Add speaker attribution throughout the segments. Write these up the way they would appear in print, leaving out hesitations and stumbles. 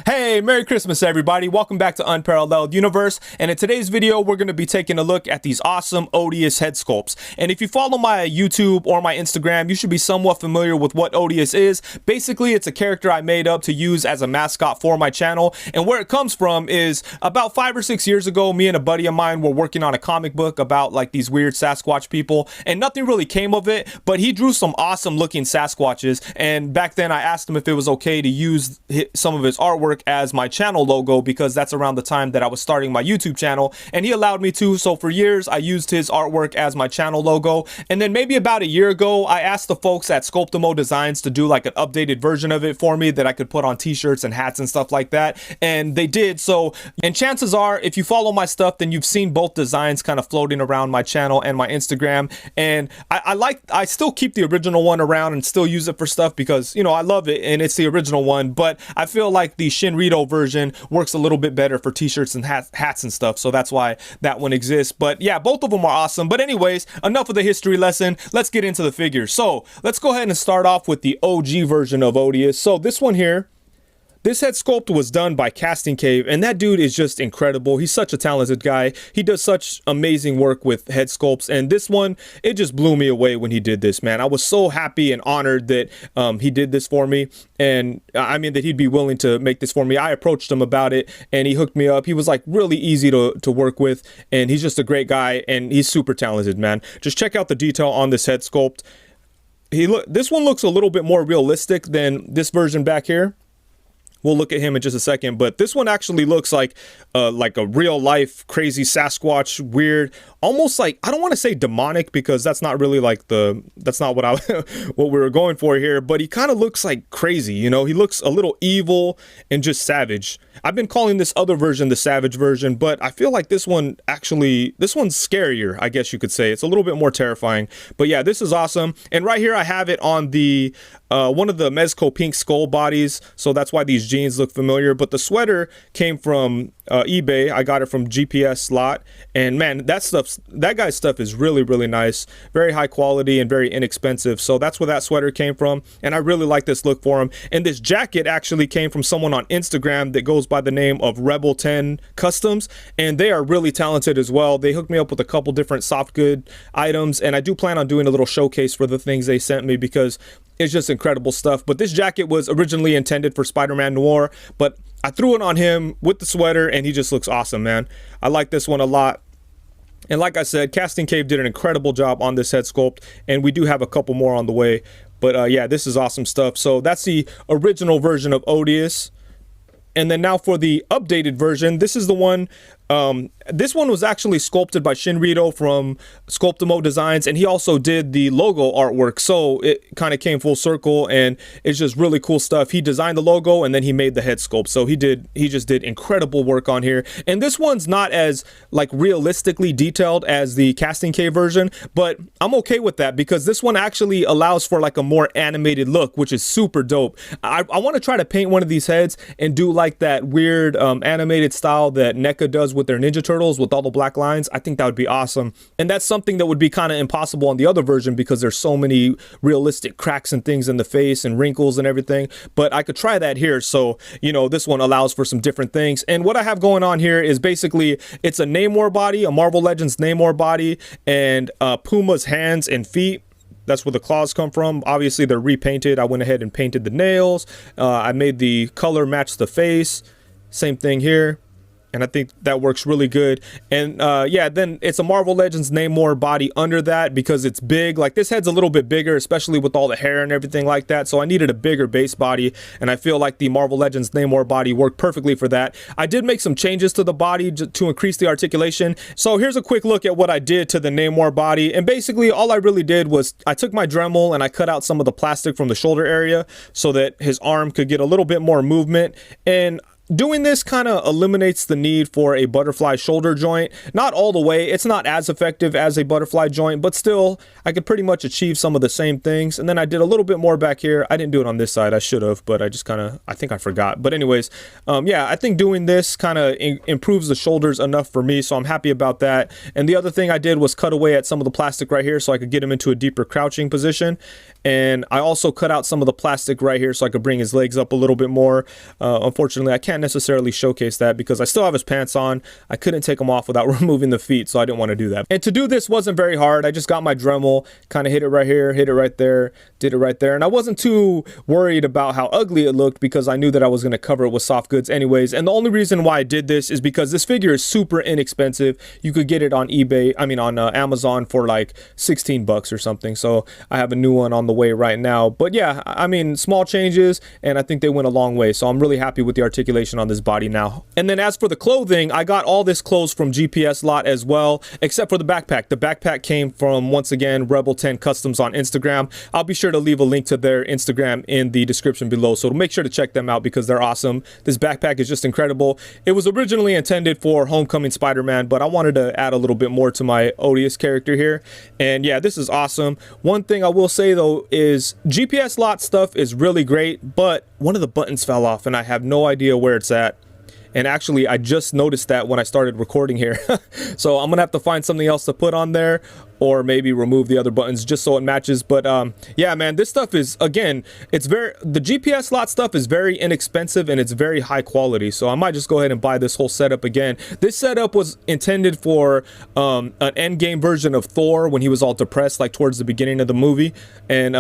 Speaker 1: Hey, Merry Christmas everybody. Welcome back to Unparalleled Universe, and in today's video we're going to be taking a look at these awesome Odious head sculpts. And if you follow my YouTube or my Instagram, you should be somewhat familiar with what Odious is. Basically, it's a character I made up to use as a mascot for my channel, and where it comes from is about 5 or 6 years ago, me and a buddy of mine were working on a comic book about like these weird Sasquatch people, and nothing really came of it, but he drew some awesome looking Sasquatches, and back then I asked him if it was okay to use some of his artwork as my channel logo because that's around the time that I was starting my YouTube channel, and he allowed me to. So for years I used his artwork as my channel logo, and then maybe about a year ago I asked the folks at Sculptimo Designs to do like an updated version of it for me that I could put on t-shirts and hats and stuff like that, and they did. So, and chances are if you follow my stuff then you've seen both designs kind of floating around my channel and my Instagram, and I still keep the original one around and still use it for stuff because, you know, I love it and it's the original one, but I feel like the ShinRido version works a little bit better for t-shirts and hats and stuff, so that's why that one exists. But yeah, both of them are awesome. But anyways, enough of the history lesson, let's get into the figures. So let's go ahead and start off with the OG version of Odious. So this one here, this head sculpt was done by Casting Cave, and that dude is just incredible. He's such a talented guy. He does such amazing work with head sculpts, and this one, it just blew me away when he did this, man. I was so happy and honored that he did this for me, and I mean that he'd be willing to make this for me. I approached him about it, and he hooked me up. He was like really easy to work with, and he's just a great guy, and he's super talented, man. Just check out the detail on this head sculpt. This one looks a little bit more realistic than this version back here. We'll look at him in just a second, but this one actually looks like a real life crazy Sasquatch, weird, almost like, I don't want to say demonic because that's not really like that's not what what we were going for here, but he kind of looks like crazy, you know. He looks a little evil and just savage. I've been calling this other version the savage version, but I feel like this one's scarier, I guess you could say. It's a little bit more terrifying, but yeah, this is awesome. And right here I have it on the one of the Mezco pink skull bodies, so that's why these jeans look familiar. But the sweater came from eBay. I got it from GPS Slot, and man, that guy's stuff is really nice, very high quality and very inexpensive. So that's where that sweater came from, and I really like this look for him. And this jacket actually came from someone on Instagram that goes by the name of Rebel 10 Customs, and they are really talented as well. They hooked me up with a couple different soft good items, and I do plan on doing a little showcase for the things they sent me because it's just incredible stuff. But this jacket was originally intended for Spider-Man Noir, but I threw it on him with the sweater and he just looks awesome, man. I like this one a lot. And like I said, Casting Cave did an incredible job on this head sculpt, and we do have a couple more on the way. But yeah, this is awesome stuff. So that's the original version of Odious. And then now for the updated version, this is the one. This one was actually sculpted by ShinRido from Sculptimo Designs, and he also did the logo artwork, so it kind of came full circle, and it's just really cool stuff. He designed the logo and then he made the head sculpt, so he just did incredible work on here. And this one's not as like realistically detailed as the Casting Cave version, but I'm okay with that because this one actually allows for like a more animated look, which is super dope. I want to try to paint one of these heads and do like that weird animated style that NECA does with their Ninja Turtles with all the black lines. I think that would be awesome, and that's something that would be kind of impossible on the other version because there's so many realistic cracks and things in the face and wrinkles and everything. But I could try that here, so you know, this one allows for some different things. And what I have going on here is basically it's a Namor body, a Marvel Legends Namor body, and Puma's hands and feet. That's where the claws come from. Obviously they're repainted. I went ahead and painted the nails. I made the color match the face. Same thing here, and I think that works really good. And yeah, then it's a Marvel Legends Namor body under that because it's big. Like this head's a little bit bigger, especially with all the hair and everything like that, so I needed a bigger base body, and I feel like the Marvel Legends Namor body worked perfectly for that. I did make some changes to the body to increase the articulation. So here's a quick look at what I did to the Namor body, and basically all I really did was I took my Dremel and I cut out some of the plastic from the shoulder area so that his arm could get a little bit more movement. And doing this kind of eliminates the need for a butterfly shoulder joint. Not all the way, it's not as effective as a butterfly joint, but still I could pretty much achieve some of the same things. And then I did a little bit more back here. I didn't do it on this side, I should have, but I just I think I forgot. But anyways, yeah, I think doing this kind of improves the shoulders enough for me, so I'm happy about that. And the other thing I did was cut away at some of the plastic right here so I could get him into a deeper crouching position. And I also cut out some of the plastic right here so I could bring his legs up a little bit more. Unfortunately, I can't necessarily showcase that because I still have his pants on. I couldn't take them off without removing the feet, so I didn't want to do that. And to do this wasn't very hard. I just got my Dremel, kind of hit it right here, hit it right there, did it right there. And I wasn't too worried about how ugly it looked because I knew that I was going to cover it with soft goods anyways. And the only reason why I did this is because this figure is super inexpensive. You could get it on eBay, on Amazon for like 16 bucks or something. So I have a new one on the way right now. But yeah, I mean, small changes, and I think they went a long way. So I'm really happy with the articulation on this body now. And then as for the clothing, I got all this clothes from GPS lot as well, except for the backpack. The backpack came from, once again, Rebel 10 Customs on Instagram. I'll be sure to leave a link to their Instagram in the description below, so make sure to check them out because they're awesome. This backpack is just incredible. It was originally intended for Homecoming Spider-Man, but I wanted to add a little bit more to my Odious character here. And yeah, this is awesome. One thing I will say though is GPS lot stuff is really great, but one of the buttons fell off and I have no idea where it's at. And actually, I just noticed that when I started recording here. So I'm gonna have to find something else to put on there, or maybe remove the other buttons just so it matches. But yeah, man, this stuff is, again, the GPS lot stuff is very inexpensive and it's very high quality. So I might just go ahead and buy this whole setup again. This setup was intended for an end game version of Thor when he was all depressed, like towards the beginning of the movie. And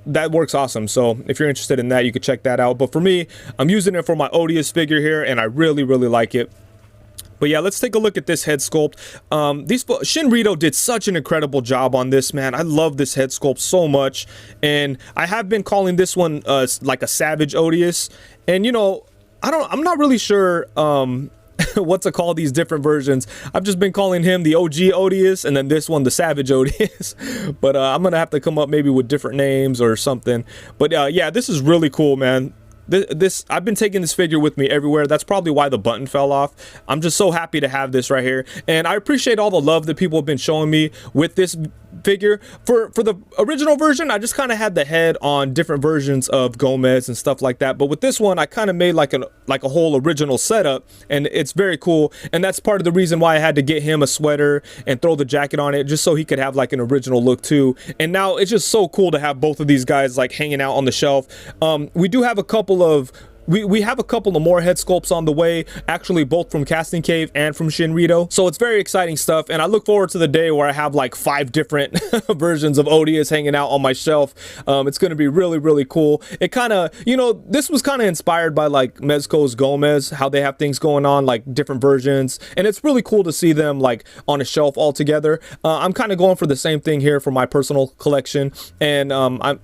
Speaker 1: that works awesome. So if you're interested in that, you could check that out. But for me, I'm using it for my Odious figure here, and I really like it. But yeah, let's take a look at this head sculpt. ShinRido did such an incredible job on this, man. I love this head sculpt so much, and I have been calling this one like a Savage Odious. And you know, I'm not really sure what to call these different versions. I've just been calling him the OG Odious, and then this one the Savage Odious. But I'm gonna have to come up maybe with different names or something. But yeah, this is really cool, man. I've been taking this figure with me everywhere. That's probably why the button fell off. I'm just so happy to have this right here, and I appreciate all the love that people have been showing me with this figure. For the original version, I just kind of had the head on different versions of Gomez and stuff like that, but with this one I kind of made like a whole original setup, and it's very cool. And that's part of the reason why I had to get him a sweater and throw the jacket on it, just so he could have like an original look too. And now it's just so cool to have both of these guys like hanging out on the shelf. We do have a couple of we have a couple of more head sculpts on the way, actually both from Casting Cave and from ShinRido. So it's very exciting stuff, and I look forward to the day where I have like 5 different versions of Odious hanging out on my shelf. It's going to be really cool. It kind of, you know, this was kind of inspired by like Mezco's Gomez, how they have things going on, like different versions, and it's really cool to see them like on a shelf all together. I'm kind of going for the same thing here for my personal collection, and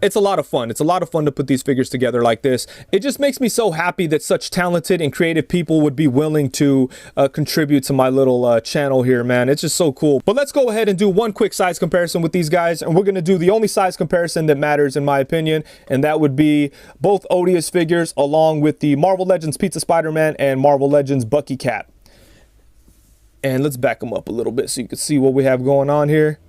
Speaker 1: it's a lot of fun. It's a lot of fun to put these figures together like this. It just makes me so happy that such talented and creative people would be willing to contribute to my little channel here, man. It's just so cool. But let's go ahead and do one quick size comparison with these guys, and we're going to do the only size comparison that matters in my opinion, and that would be both Odious figures along with the Marvel Legends Pizza Spider-Man and Marvel Legends Bucky Cap. And let's back them up a little bit so you can see what we have going on here.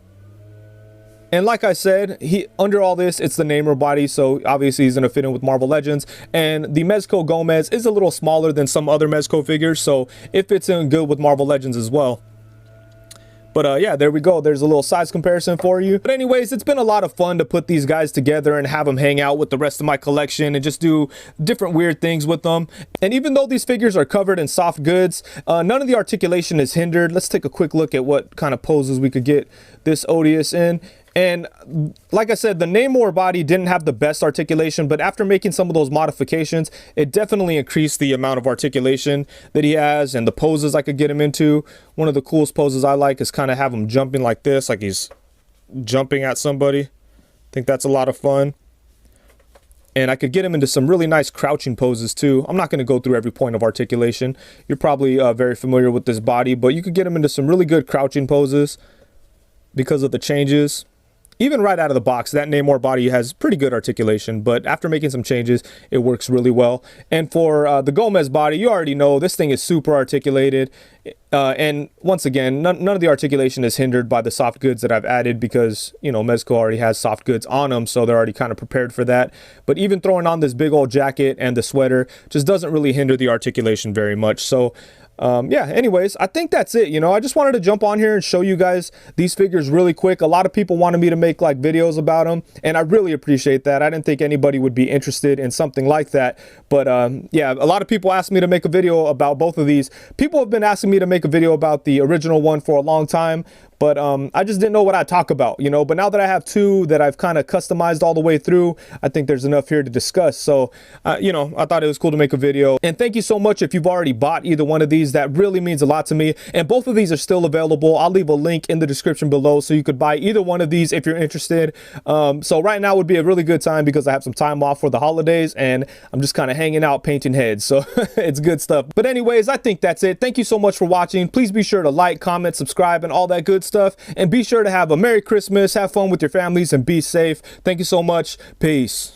Speaker 1: And like I said, under all this, it's the Namor body, so obviously he's going to fit in with Marvel Legends. And the Mezco Gomez is a little smaller than some other Mezco figures, so it fits in good with Marvel Legends as well. But yeah, there we go. There's a little size comparison for you. But anyways, it's been a lot of fun to put these guys together and have them hang out with the rest of my collection and just do different weird things with them. And even though these figures are covered in soft goods, none of the articulation is hindered. Let's take a quick look at what kind of poses we could get this Odious in. And like I said, the Namor body didn't have the best articulation, but after making some of those modifications, it definitely increased the amount of articulation that he has and the poses I could get him into. One of the coolest poses I like is kind of have him jumping like this, like he's jumping at somebody. I think that's a lot of fun. And I could get him into some really nice crouching poses too. I'm not going to go through every point of articulation. You're probably very familiar with this body, but you could get him into some really good crouching poses because of the changes. Even right out of the box, that Namor body has pretty good articulation, but after making some changes, it works really well. And for the Gomez body, you already know this thing is super articulated, And once again, none of the articulation is hindered by the soft goods that I've added because, you know, Mezco already has soft goods on them, so they're already kind of prepared for that. But even throwing on this big old jacket and the sweater just doesn't really hinder the articulation very much. So yeah, anyways, I think that's it. You know, I just wanted to jump on here and show you guys these figures really quick. A lot of people wanted me to make like videos about them, and I really appreciate that. I didn't think anybody would be interested in something like that, but yeah, a lot of people asked me to make a video about both of these. People have been asking me to make a video about the original one for a long time, but I just didn't know what I'd talk about, you know. But now that I have two that I've kind of customized all the way through, I think there's enough here to discuss. So, you know, I thought it was cool to make a video. And thank you so much if you've already bought either one of these. That really means a lot to me. And both of these are still available. I'll leave a link in the description below so you could buy either one of these if you're interested. So right now would be a really good time because I have some time off for the holidays and I'm just kind of hanging out painting heads. So it's good stuff. But anyways, I think that's it. Thank you so much for watching. Please be sure to like, comment, subscribe, and all that good stuff. And be sure to have a Merry Christmas, have fun with your families, and be safe. Thank you so much. Peace.